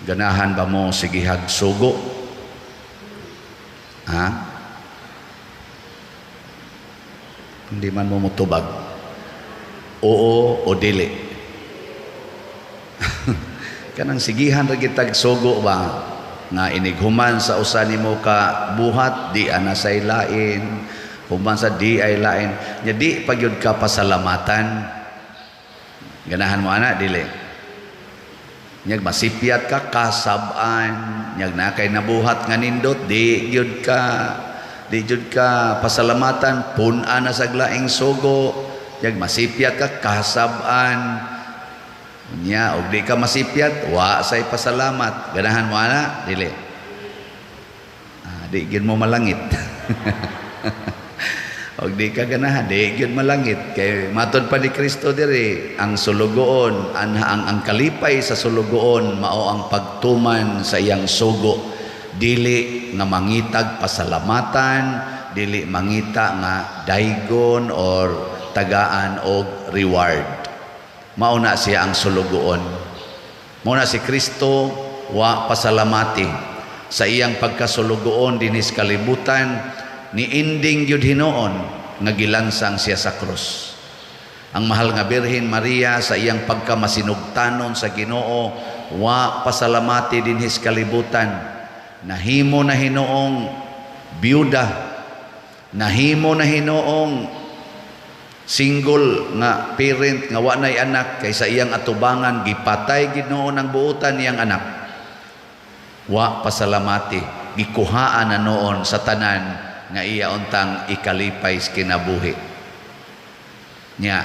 Ganahan ba mo sigihag sugo? Ha? Hindi man mo mutubag. Oo o dili. Kanang sigihan ra kitag sugo ba nga inighuman sa usa nimo ka buhat di ana say lain, human sa di ay lain. Jadi pagyud ka pasalamatan. Ganahan mo ana dili. Nyag masipyat ka kasab-an, nyag na kay nabuhat nga nindot di gyud ka pasalamatan pun-an na saglaing sugo. Nyag masipyat ka kasab-an. Nya og di ka masipyat wa say pasalamat. Ganahan mo ana dili. Di gyud mo malangit. Og di ka ganahan di gyud malangit kay matud pa ni Kristo diri ang sulugoon ang kalipay sa sulugoon mao ang pagtuman sa iyang sugo, dili nga mangitag pasalamatan, dili mangita nga daygon or tagaan og reward. Mao na siya ang sulugoon. Mao na si Kristo wa pasalamati sa iyang pagkasulugoon dinis kalibutan. Ni inding yun hinoon nga gilansang siya sa krus. Ang mahal nga Birhen Maria sa iyang pagkamasinugtanon sa Ginoo wa pasalamati din his kalibutan. Nahimo na hinoong biyuda, nahimo na hinoong single nga parent nga wa nay anak kay sa iyang atubangan gipatay Ginoo ng buutan niyang anak. Wa pasalamati, gikuhaan na noon sa tanan nga iya untang ikalipay sa kinabuhi niya.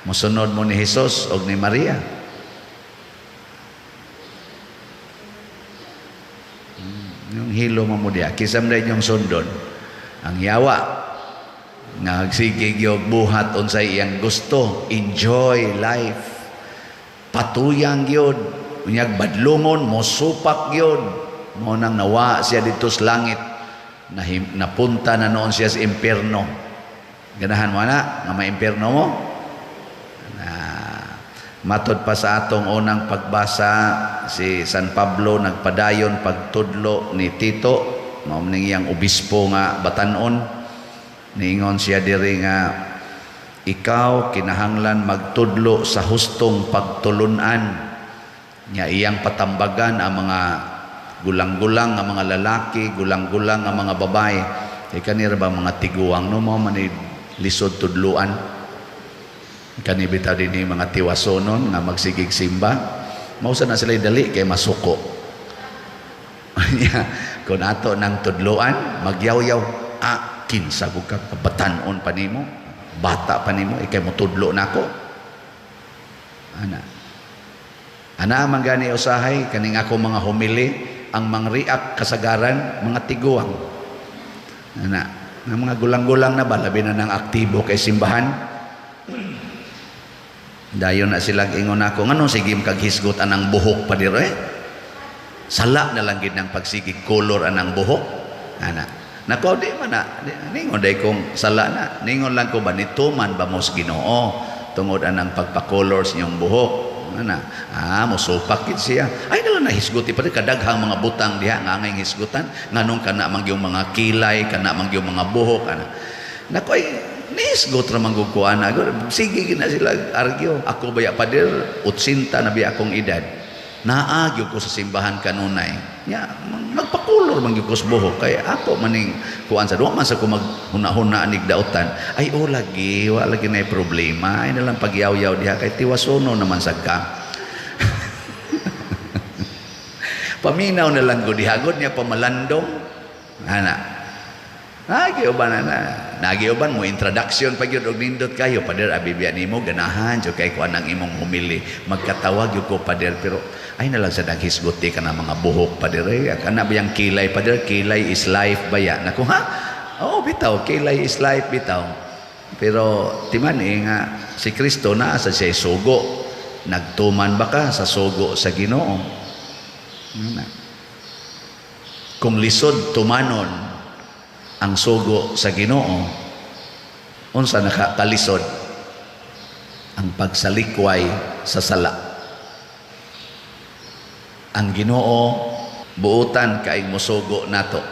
Musunod mo ni Jesus o ni Maria. Yung hilo mo diya kisam na inyong sundon ang yawa nga sigig yung buhat unsay iyang gusto, enjoy life, patuyang yun, unyag badlungon mosupak yun, mo nang nawa siya dito sa langit. Napunta na noon siya sa impyerno. Ganahan mo na nga may impyerno mo. Matod pa sa atong unang pagbasa, si San Pablo nagpadayon pagtudlo ni Tito, mao ning iyang obispo nga batan-on. Niingon siya diri nga ikaw kinahanglan magtudlo sa hustong pagtulunan. Nya iyang patambagan ang mga gulang-gulang nga mga lalaki, gulang-gulang nga mga babae. Kanira ba mga tiguang no mo man lisod tudluan. Kani bitaw din mga tiwasonon nga magsigig simba. Mausa na sila dali kay masuko. Kung ato nang tudluan, magyaw-yaw, kinsa ko ka batan-on pa nimo, bata pa nimo, ikay mo tudlo nako. Ana man gani usahay kaning ako mga humili ang mangriak kasagaran mga tiguang na mga gulang-gulang na ba labi na ng aktibo kay simbahan. Dayon na silang ingon ako ngano sige kaghisgot anang buhok pa dire sala na lang gid ng pagsigig color anang buhok ana nako di man na ningon day kong sala na ningon lang ko ba nituman ba mo sa Ginoo tungod anang pagpa-colors niyong buhok ana mosupak gid siya ay nalang nahisguti pa rin kadaghang mga butang diha nga angay hisgutan nganong kana mang yung mga kilay kana mang yung mga buhok ana nako ay nisgot ra man gud ko ana sige gina sila argue ako baya pader 80 na biya akong edad naagyo ko sa simbahan kanunay nya magpakulor man gyud ko sa buhok kay ako maning kuan sa duwa man sa ko maghuna-huna anig dautan ay lagi wa lagi na problema ay nalang pagyaw-yaw diha kay tiwasono naman sad ka paminaw na lang gud diha gud nya pamalandong ana Nagiuban nagiuban mo introduction pag yun og nindot kayo pader abibya nimo ganahan jo kay kuan ang imong humili magkatawag yo ko pader pero ay nalang sa naghisguti kana mga buhok pader kana bayang kilay pader kilay is life baya nako bitaw kilay is life bitaw pero timan nga si Kristo naa sa siya sugo nagtuman ba ka sa sugo sa Ginoo kung lisod tumanon ang sugo sa Ginoo unsa nakakalisod ang pagsalikway sa sala ang Ginoo buutan kay mosugo nato.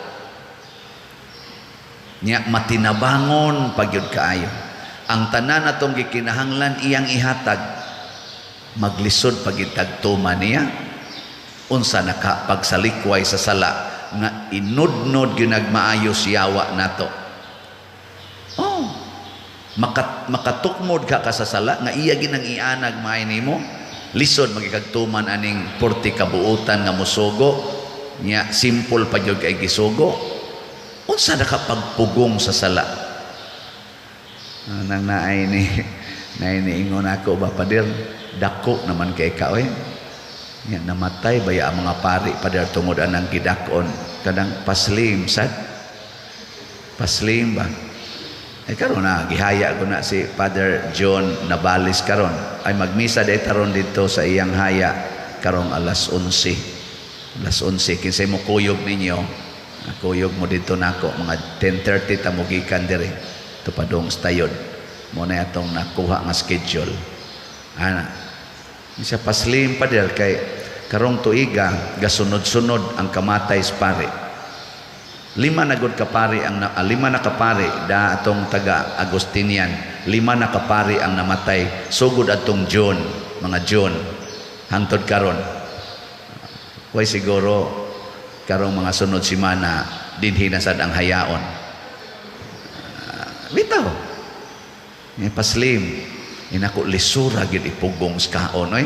Nya matinabangon pagyud kaayo. Ang tanan atong gikinahanglan iyang ihatag, maglisod pagyud tagtuman niya. Unsa nakapagalikway sa sala nga inudnod ginagmaayos yawa nato. Oh, makatukmod ka sa sala nga iya ginang ianag maay nimo, lisod magikagtuman aning 40 kabuutan nga mosugo nya simple pa jud kay gisugo. Unsa nakapagpugong sa sala? Nang naay ni ingon ako ba pader, dako naman kay ka oy. Nya namatay baya ang mga pari pader tungod anang gidakon kadang paslim sad. Paslim ba? Ay karon na gihaya ko na si Father John Nabales karon. Ay magmisa day taron dito sa iyang haya karong alas 11. Alas 11 kinsay mo kuyog ninyo. Kuyog mo dito nako mga 10:30 ta mo gikan dire. Tupadong stayon. Mo na atong nakuha nga schedule. Ana. Siya paslim pa der kay karong tuiga gasunod-sunod ang kamatay sa pari. 5 na gud ka pari ang 5 na kapari da atong taga Agustinian. 5 na kapari ang namatay sugod atong June, mga June hangtod karon. Way siguro karong mga sunod semana dinhi na sad ang hayaon. Bitaw. Ni paslim inako lisura gid ipugong sa kaon oy.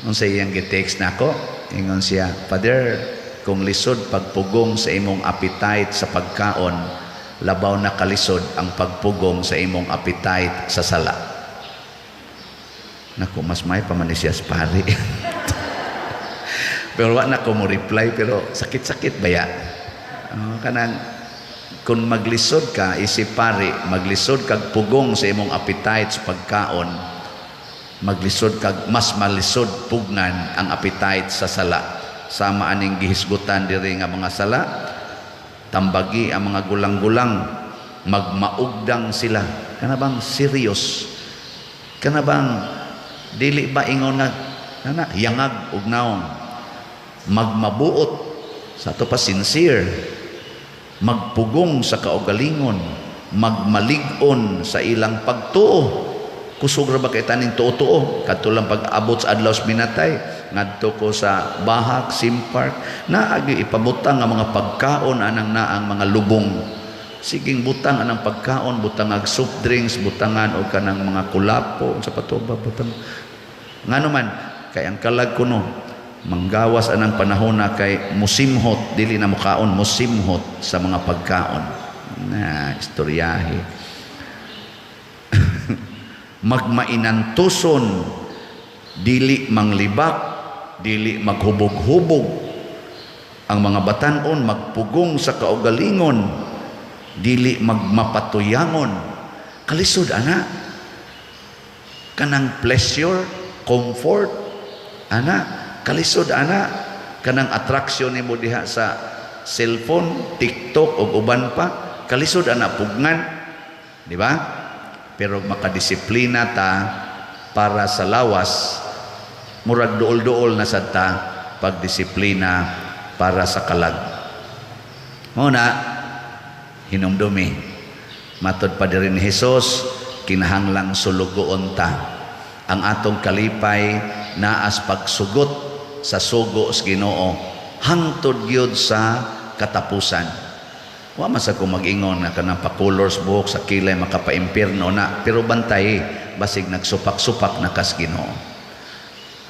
Unsa iyang gi-text nako? Ingon siya, Father, kung lisod pagpugong sa imong appetite sa pagkaon, labaw na kalisod ang pagpugong sa imong appetite sa sala. Nako, mas may pa man siya sa pari. Pero wa na ko mo reply, pero sakit-sakit baya. Kanang kung maglisod ka isip pari, maglisod kag pugong sa imong appetite sa pagkaon, maglisod kag mas malisod pugnan ang appetite sa sala. Sama aning gihisgutan diri nga mga sala, tambagi ang mga gulang-gulang, magmaugdang sila. Kana bang serious? Kana bang dili ba ingon nga kana yangag ug naong, magmabuot sa ato pa sincere, magpugong sa kaugalingon, magmalig-on sa ilang pagtuo. Kusog ra ba kay taning tuo-tuo kadto lang pag-abot sa adlaw sa minatay ngadto ko sa Bahak Sim Park na agi ipabutang ang mga pagkaon anang naang mga lubong. Siging butang anang pagkaon, butang ag soft drinks, butangan og kanang mga kulapo sa patuba butang. Ngano man kay ang kalag kuno manggawas anang panahon na kay musimhot, dili na mukaon, musimhot sa mga pagkaon. Na istoryahe. Magmainantuson, dili manglibak, dili maghubog-hubog. Ang mga batanon magpugong sa kaugalingon, dili magmapatuyangon. Kalisod ana. Kanang pleasure, comfort, ana. Kalisod ana kanang attraction nimo diha sa cellphone, TikTok ug uban pa. Kalisod ana pugnan, di ba? Pero makadisiplina ta para sa lawas, murag duol-duol na sad ta pagdisiplina para sa kalag. Muna hinumdumi matud pa diri ni Hesus, kinahanglang sulugoon ta ang atong kalipay naas pagsugot sa sugo sa Ginoo hangtod gyud sa katapusan. Wa man sa ko mag-ingon na kanang pa-colors buhok sa kilay makapaimpierno na, pero bantay basig nagsupak-supak na kas Ginoo.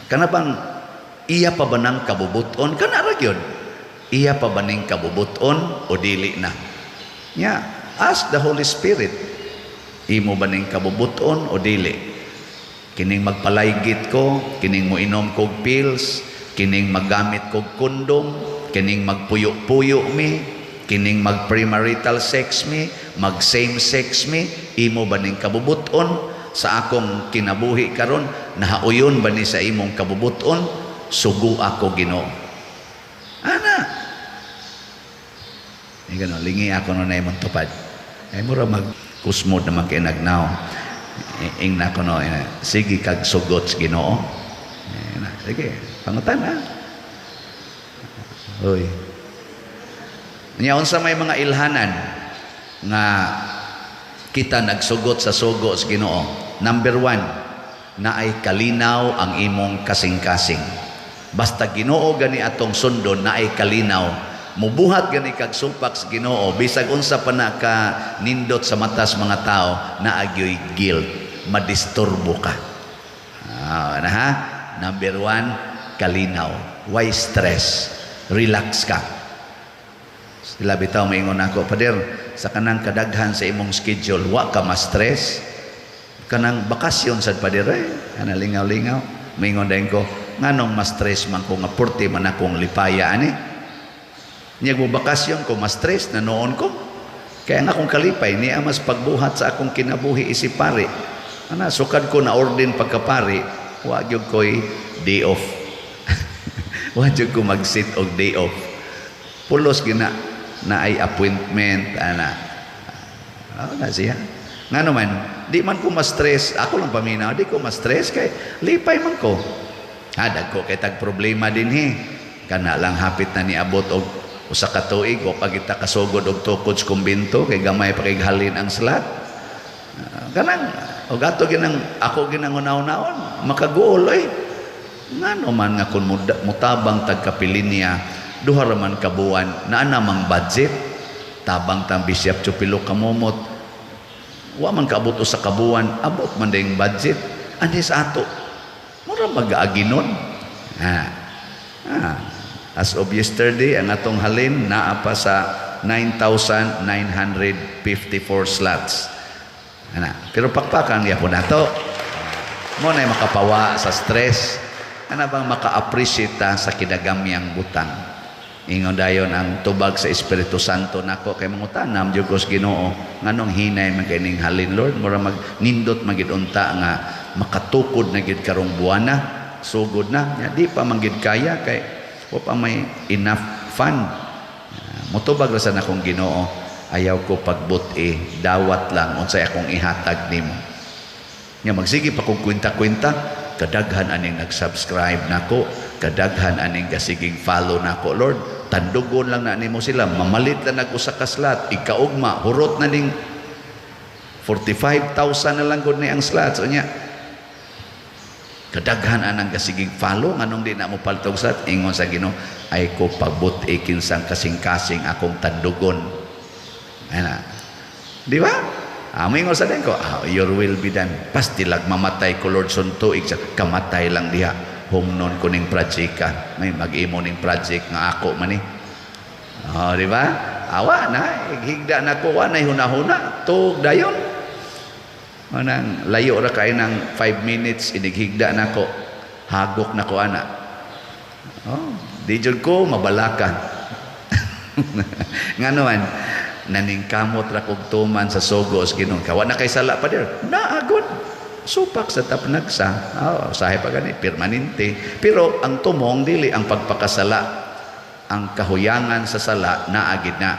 Kana bang iya pa ba nang kabubuton? Kana ra gyud. Iya pa ba ning kabubuton o dili na? Nya, ask the Holy Spirit. Imo ba ning kabubuton o dili? Kining magpalaygit ko, kining mo inom kog pills, kining maggamit kog kondom, kining magpuyo-puyo mi, kining mag premarital sex mi, mag same sex mi, imo ba ning kabubuton sa akong kinabuhi karon? Nahauyon ba ni sa imong kabubuton? Sugo ako Ginoo. Ana. Gano, lingi ako no na imong tupad. Ay mura mag kusmod naman kay nagnaw. Ing na ko no, sige kag sugot Ginoo. Sige, pangutan ha. Uy. Nya unsa may mga ilhanan nga kita nagsugot sa sugo sa Ginoo. Number 1, na ay kalinaw ang imong kasing-kasing. Basta Ginoo gani atong sundon na ay kalinaw, mubuhat gani kag supak sa Ginoo bisag unsa pa na ka nindot sa matas mga tao na agyoy guilt, madisturbo ka. Na ha? Number 1, kalinaw. Why stress? Relax ka. Sila bitaw maingon ako, Pader, sa kanang kadaghan sa imong schedule, wa ka ma-stress. Kanang bakasyon sad Pader, ana lingaw-lingaw. Maingon dayon ko, nganong ma-stress man ko nga porte man akong lipaya ani. Nya mo bakasyon ko ma-stress na noon ko. Kaya nga akong kalipay niya mas pagbuhat sa akong kinabuhi isip pare. Ana sukad ko na orden pagkapari, wa gyud koy day off. Wa gyud ko mag-sit og day off. Pulos gina na ay appointment ana. Na siya. Nga naman, di man ko ma-stress. Ako lang paminaw, di ko ma-stress kay lipay man ko. Dag ko kay tag problema din Kana lang hapit na niabot og usa ka tuig o pagita kasugod og tukod sa kumbento kay gamay pa kay halin ang slat. Kanang og ato ginang ako ginangunaw-naon makaguol ngano man nga kun mutabang tag kapilinya duha ra man ka buwan naa namang budget tabang tang bisyap chupilo ka momot wa man kaabot usa ka buwan abot man ding budget ani sa ato mura mag-aaginon as of yesterday ang atong halin naa pa sa 9,954 slots. Pero pakpakan yapon nato. Mo na makapawa sa stress. Ana bang maka-appreciate sa kidagamyang butang. Ingon dayon ang tubag sa Espiritu Santo nako kay mangutanam jud ko sa Ginoo nganong hinay man kay ning halin Lord mura magnindot magid unta nga makatukod na gid karong buwana sugod na di pa manggid kaya kay wa pa may enough fund. Motubag ra sa nakong Ginoo ayaw ko pagbuti dawat lang unsay akong ihatag nimo nya magsige pa kog kwenta-kwenta kadaghan aning nag-subscribe nako kadaghan aning gasiging follow nako Lord tandugon lang na nimo sila mamalit lang nag usa ka slot ikaugma hurot na ning 45,000 na lang gud ni ang slots unya kadaghan anang gasiging follow nganong di na mo paltog slot ingon sa Ginoo ay ko pagbuti kinsang kasing-kasing akong tandugon. Di ba? May ngosa din ko, your will be done. Pasti lag mamatay ko Lord suntuig sa kamatay lang diha. Humnon ko ning project ka. May mag-imo ning project nga ako man di ba? Awa na, higda na ko wanay hunahuna, tug dayon. Manang layo ra kay nang 5 minutes inighigda na ko. Hagok na ko ana. Di jud ko mabalaka. Ngano man naningkamot ra kog tuman sa sugo sa Ginoo kawa na kay sala pa der naagod supak sa tapnagsa sahay pa gani permanente pero ang tumong dili ang pagpakasala ang kahuyangan sa sala naagid na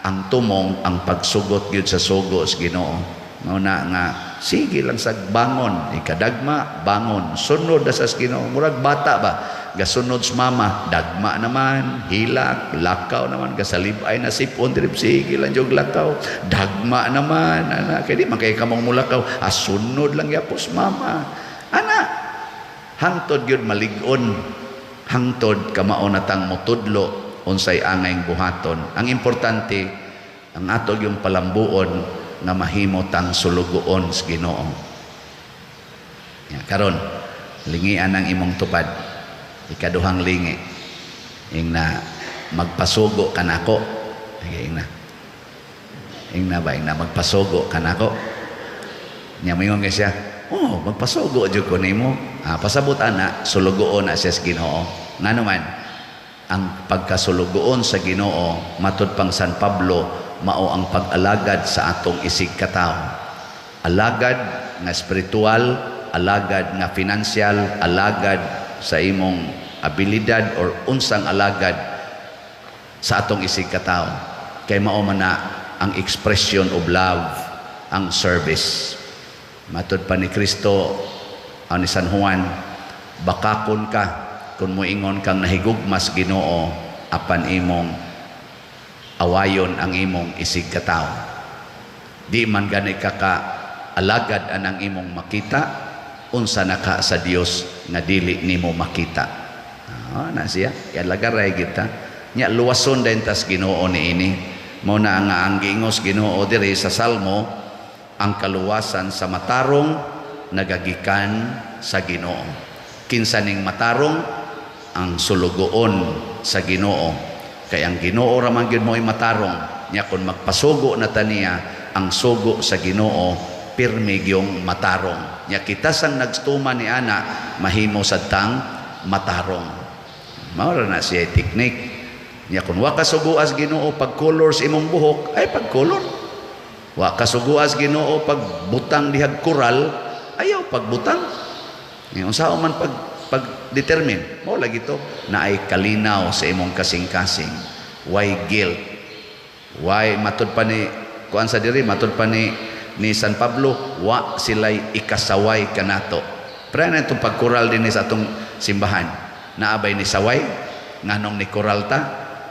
ang tumong ang pagsugot gyud sa sugo sa Ginoo mao na nga sige lang sa bangon ikadagma bangon sunod sa Ginoo murag bata ba gasunod sa mama dagma naman hilak lakaw naman gasalibay na sipon drip sige lang jog lakaw dagma naman ana kay di man kay kamong mulakaw asunod lang yapos mama ana hangtod gyud malig-on hangtod kamao natang motudlo unsay angayng buhaton ang importante ang ato yung palambuon nga mahimo tang sulugoon sa Ginoo karon lingian ang imong tupad ikaduhang lingi ing na magpasugo kanako ing na magpasugo kanako nya moingon kay siya magpasugo jud ko nimo pasabot ana sulugoon na siya sa Ginoo ngano man ang pagkasulugoon sa Ginoo matud pang San Pablo mao ang pag-alagad sa atong isig katawo alagad nga spiritual alagad nga financial alagad sa imong abilidad or unsang alagad sa atong isig katawo kay mao man na ang expression of love ang service matud pa ni Kristo ni San Juan bakakon ka kung moingon kang nahigugmas Ginoo apan imong awayon ang imong isig katao. Di man gani ka alagad anang imong makita, unsa na ka sa Dios nga dili nimo makita. Na siya kaya lagaray kita nya luwason dayon tas Ginoo niini. Mao na nga ang giingos Ginoo diri sa Salmo, ang kaluwasan sa matarong nagagikan sa Ginoo. Kinsa ning matarong? Ang sulugoon sa Ginoo. Kay ang Ginoo ra man gyud mo'y matarong. Nya kun magpasugo na taniya ang sugo sa Ginoo, pirmi gyung matarong. Nya kita sang nagstuman ni ana mahimo sadtang matarong. Mao ra na siya teknik. Nya kun wa ka suguas Ginoo pag colors imong buhok, ay pag color. Wa ka suguas Ginoo pag butang dihag koral, ayaw pagbutang. Unsa man pag determine mo lagi to na ay kalinaw sa imong kasing-kasing. Why guilt? Why matud pa ni kuan sa diri, matud pa ni San Pablo, wa sila'y ikasaway kanato. Pero na itong pagkural din sa atong simbahan. Naabay ni saway, nganong ni kural ta?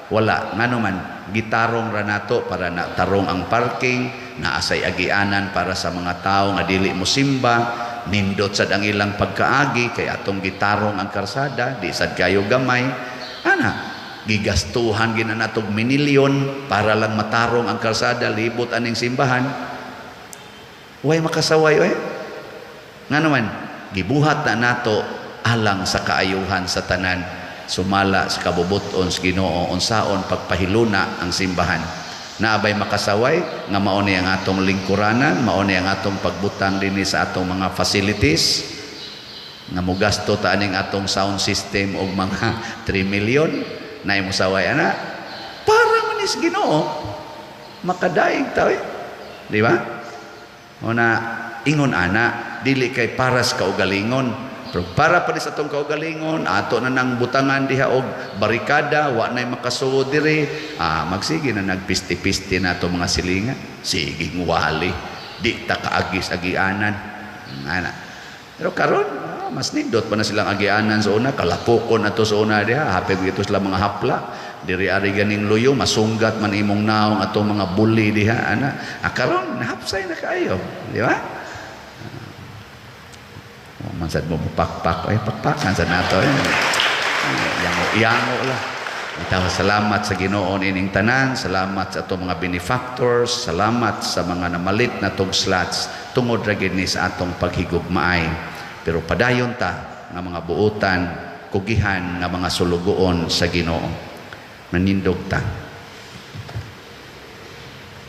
Wala. Ngano man, gitarong ra nato para na tarong ang parking, naasay agianan para sa mga tao nga dili mo simba, nindot sad ang ilang pagkaagi, kay atong gitarong ang karsada, di sad kayo gamay. Gigastuhan ginanatog minilyon para lang matarong ang karsada, libot aning simbahan. Way makasaway nga naman gibuhat na nato alang sa kaayuhan sa tanan, sumala sa kabubuton sa Ginoo unsaon pagpahiluna ang simbahan. Naabay makasaway nga mao ni ang atong lingkuranan, mao ni ang atong pagbutang dinhi sa atong mga facilities nga mogasto ta aning atong sound system og mga 3 million. Nay mo saway ana para manis Ginoo makadaig taw di ba? Una ingon ana dili kay paras kaugalingon, pero para pa sa atong kaugalingon ato na nang butangan diha og barikada, wa nay makasuod diri. Magsige na nagpisti-pisti na to mga silinga, sige wali di ta kaagis agianan ana. Pero karon mas nindot pa na silang agianan sa una, kalapokon na to sa una diha, hapig ito sila mga hapla diri ari ganing luyo, masunggat man imong naong atong mga bully diha ana. Karon nahapsay na kaayo, di ba? Mansad mo pakpak, pakpakan sa nato yango la. Itaw salamat sa Ginoo ining tanan, salamat sa atong mga benefactors, salamat sa mga namalit na tong slots tungod ra gid ni sa atong paghigugmaay. Pero padayon ta nga mga buotan, kugihan nga mga sulugoon sa Ginoo. Manindog ta.